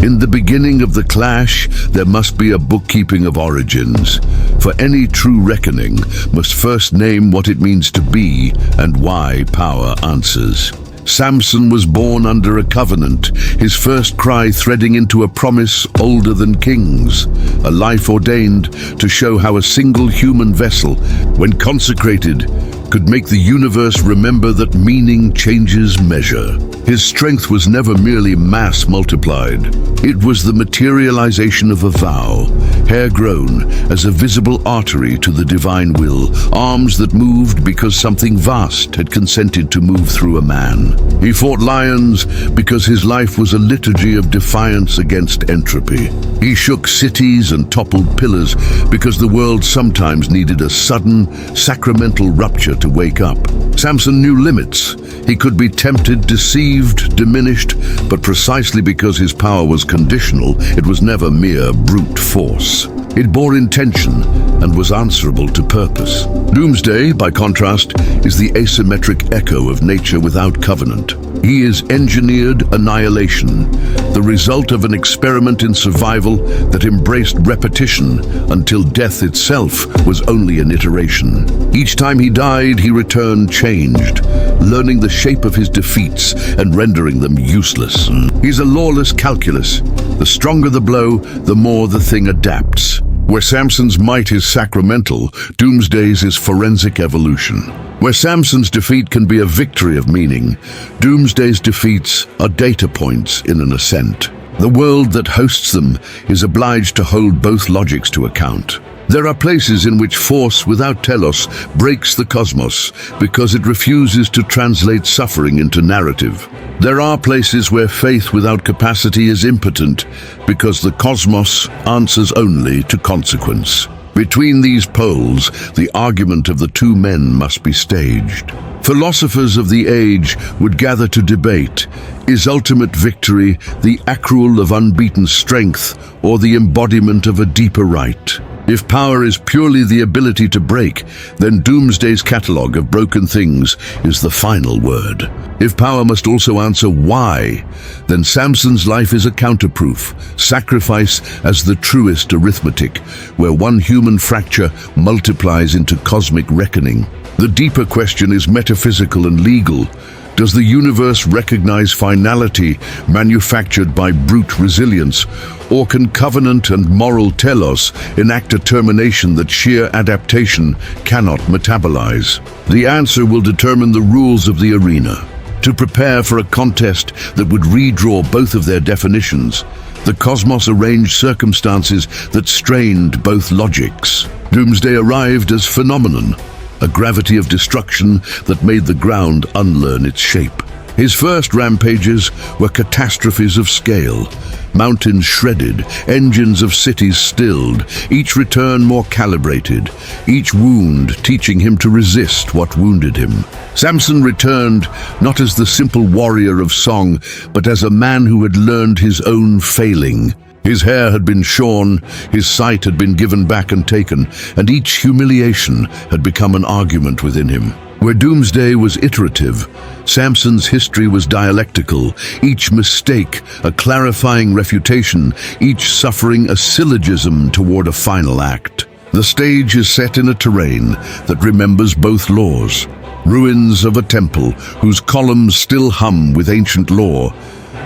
In the beginning of the clash, there must be a bookkeeping of origins. For any true reckoning must first name what it means to be and why power answers. Samson was born under a covenant, his first cry threading into a promise older than kings, a life ordained to show how a single human vessel, when consecrated, could make the universe remember that meaning changes measure. His strength was never merely mass multiplied. It was the materialization of a vow, hair grown as a visible artery to the divine will, arms that moved because something vast had consented to move through a man. He fought lions because his life was a liturgy of defiance against entropy. He shook cities and toppled pillars because the world sometimes needed a sudden, sacramental rupture to wake up. Samson knew limits. He could be tempted, deceived, diminished, but precisely because his power was conditional, it was never mere brute force. It bore intention and was answerable to purpose. Doomsday, by contrast, is the asymmetric echo of nature without covenant. He is engineered annihilation, the result of an experiment in survival that embraced repetition until death itself was only an iteration. Each time he died, he returned changed, learning the shape of his defeats and rendering them useless. He's a lawless calculus. The stronger the blow, the more the thing adapts. Where Samson's might is sacramental, Doomsday's is forensic evolution. Where Samson's defeat can be a victory of meaning, Doomsday's defeats are data points in an ascent. The world that hosts them is obliged to hold both logics to account. There are places in which force without telos breaks the cosmos because it refuses to translate suffering into narrative. There are places where faith without capacity is impotent because the cosmos answers only to consequence. Between these poles, the argument of the two men must be staged. Philosophers of the age would gather to debate: is ultimate victory the accrual of unbeaten strength or the embodiment of a deeper right? If power is purely the ability to break, then Doomsday's catalogue of broken things is the final word. If power must also answer why, then Samson's life is a counterproof, sacrifice as the truest arithmetic, where one human fracture multiplies into cosmic reckoning. The deeper question is metaphysical and legal. Does the universe recognize finality manufactured by brute resilience, or can covenant and moral telos enact a termination that sheer adaptation cannot metabolize? The answer will determine the rules of the arena. To prepare for a contest that would redraw both of their definitions, the cosmos arranged circumstances that strained both logics. Doomsday arrived as phenomenon, a gravity of destruction that made the ground unlearn its shape. His first rampages were catastrophes of scale, mountains shredded, engines of cities stilled, each return more calibrated, each wound teaching him to resist what wounded him. Samson returned not as the simple warrior of song, but as a man who had learned his own failing. His hair had been shorn, his sight had been given back and taken, and each humiliation had become an argument within him. Where Doomsday was iterative, Samson's history was dialectical, each mistake a clarifying refutation, each suffering a syllogism toward a final act. The stage is set in a terrain that remembers both laws. Ruins of a temple whose columns still hum with ancient lore,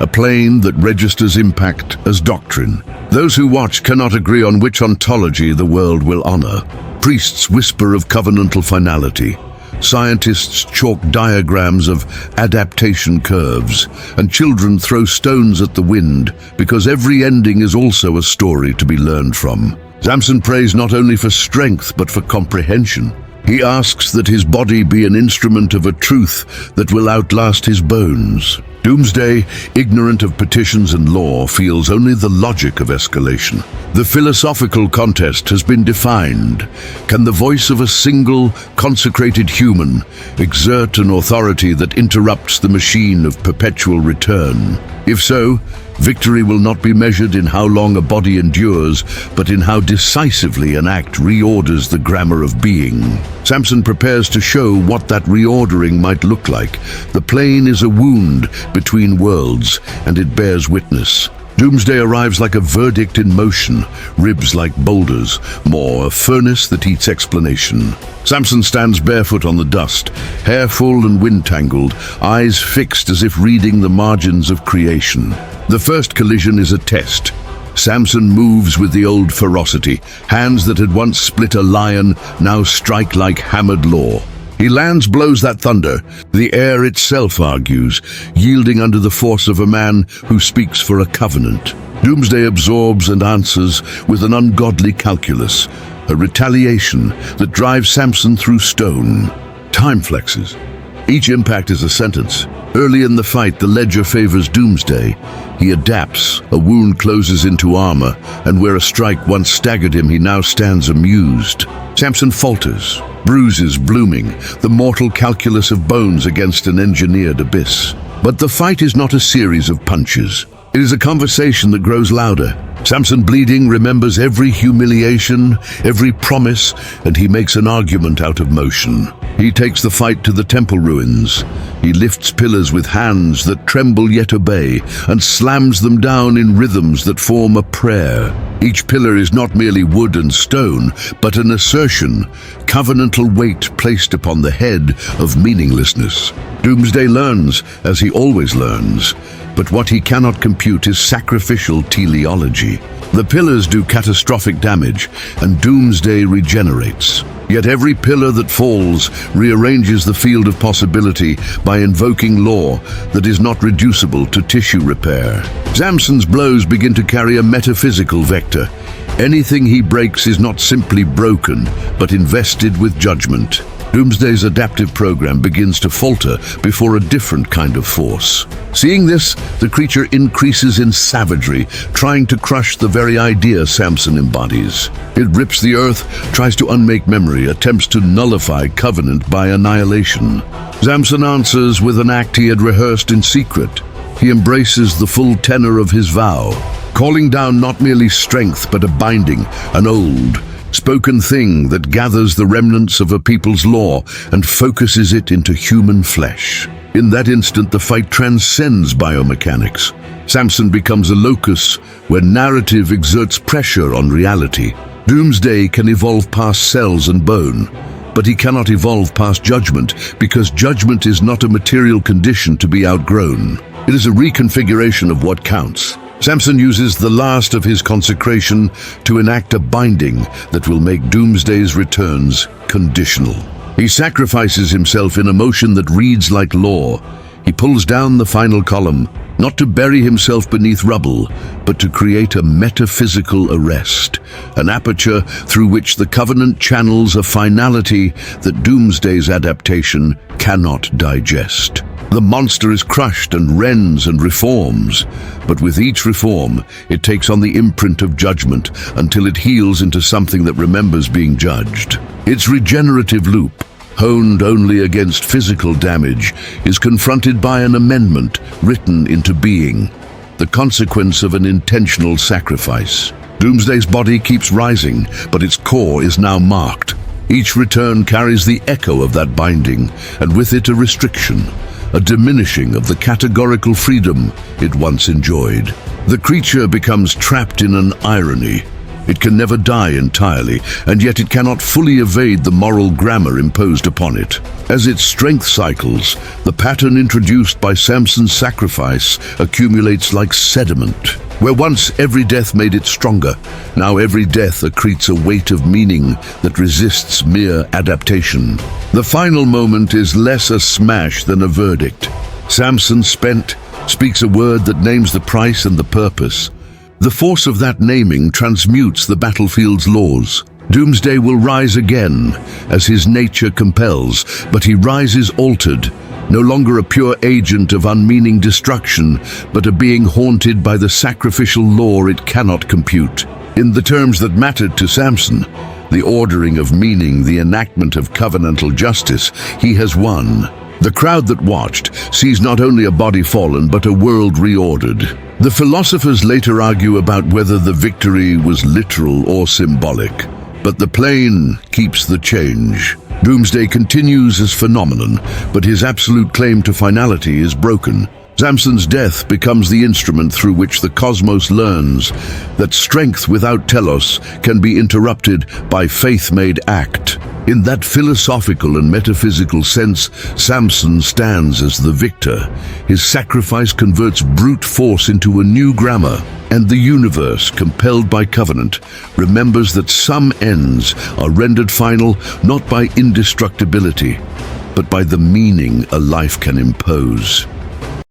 a plane that registers impact as doctrine. Those who watch cannot agree on which ontology the world will honor. Priests whisper of covenantal finality. Scientists chalk diagrams of adaptation curves, and children throw stones at the wind because every ending is also a story to be learned from. Samson prays not only for strength but for comprehension. He asks that his body be an instrument of a truth that will outlast his bones. Doomsday, ignorant of petitions and law, feels only the logic of escalation. The philosophical contest has been defined. Can the voice of a single, consecrated human exert an authority that interrupts the machine of perpetual return? If so, victory will not be measured in how long a body endures, but in how decisively an act reorders the grammar of being. Samson prepares to show what that reordering might look like. The plane is a wound between worlds, and it bears witness. Doomsday arrives like a verdict in motion, ribs like boulders, more a furnace that eats explanation. Samson stands barefoot on the dust, hair full and wind-tangled, eyes fixed as if reading the margins of creation. The first collision is a test. Samson moves with the old ferocity. Hands that had once split a lion now strike like hammered law. He lands blows that thunder. The air itself argues, yielding under the force of a man who speaks for a covenant. Doomsday absorbs and answers with an ungodly calculus, a retaliation that drives Samson through stone. Time flexes. Each impact is a sentence. Early in the fight, the ledger favors Doomsday. He adapts, a wound closes into armor, and where a strike once staggered him, he now stands amused. Samson falters, bruises blooming, the mortal calculus of bones against an engineered abyss. But the fight is not a series of punches. It is a conversation that grows louder. Samson, bleeding, remembers every humiliation, every promise, and he makes an argument out of motion. He takes the fight to the temple ruins. He lifts pillars with hands that tremble yet obey, and slams them down in rhythms that form a prayer. Each pillar is not merely wood and stone, but an assertion, covenantal weight placed upon the head of meaninglessness. Doomsday learns, as he always learns, but what he cannot compute is sacrificial teleology. The pillars do catastrophic damage, and Doomsday regenerates. Yet every pillar that falls rearranges the field of possibility by invoking law that is not reducible to tissue repair. Samson's blows begin to carry a metaphysical vector. Anything he breaks is not simply broken, but invested with judgment. Doomsday's adaptive program begins to falter before a different kind of force. Seeing this, the creature increases in savagery, trying to crush the very idea Samson embodies. It rips the earth, tries to unmake memory, attempts to nullify covenant by annihilation. Samson answers with an act he had rehearsed in secret. He embraces the full tenor of his vow, calling down not merely strength but a binding, an old, spoken thing that gathers the remnants of a people's law and focuses it into human flesh. In that instant, the fight transcends biomechanics. Samson becomes a locus where narrative exerts pressure on reality. Doomsday can evolve past cells and bone, but he cannot evolve past judgment because judgment is not a material condition to be outgrown. It is a reconfiguration of what counts. Samson uses the last of his consecration to enact a binding that will make Doomsday's returns conditional. He sacrifices himself in a motion that reads like law. He pulls down the final column, not to bury himself beneath rubble, but to create a metaphysical arrest, an aperture through which the covenant channels a finality that Doomsday's adaptation cannot digest. The monster is crushed and rends and reforms, but with each reform, it takes on the imprint of judgment until it heals into something that remembers being judged. Its regenerative loop, honed only against physical damage, is confronted by an amendment written into being, the consequence of an intentional sacrifice. Doomsday's body keeps rising, but its core is now marked. Each return carries the echo of that binding, and with it a restriction, a diminishing of the categorical freedom it once enjoyed. The creature becomes trapped in an irony. It can never die entirely, and yet it cannot fully evade the moral grammar imposed upon it. As its strength cycles, the pattern introduced by Samson's sacrifice accumulates like sediment. Where once every death made it stronger, now every death accretes a weight of meaning that resists mere adaptation. The final moment is less a smash than a verdict. Samson, spent, speaks a word that names the price and the purpose. The force of that naming transmutes the battlefield's laws. Doomsday will rise again, as his nature compels, but he rises altered, no longer a pure agent of unmeaning destruction, but a being haunted by the sacrificial law it cannot compute. In the terms that mattered to Samson, the ordering of meaning, the enactment of covenantal justice, he has won. The crowd that watched sees not only a body fallen, but a world reordered. The philosophers later argue about whether the victory was literal or symbolic, but the plane keeps the change. Doomsday continues as phenomenon, but his absolute claim to finality is broken. Samson's death becomes the instrument through which the cosmos learns that strength without telos can be interrupted by faith-made act. In that philosophical and metaphysical sense, Samson stands as the victor. His sacrifice converts brute force into a new grammar, and the universe, compelled by covenant, remembers that some ends are rendered final not by indestructibility, but by the meaning a life can impose.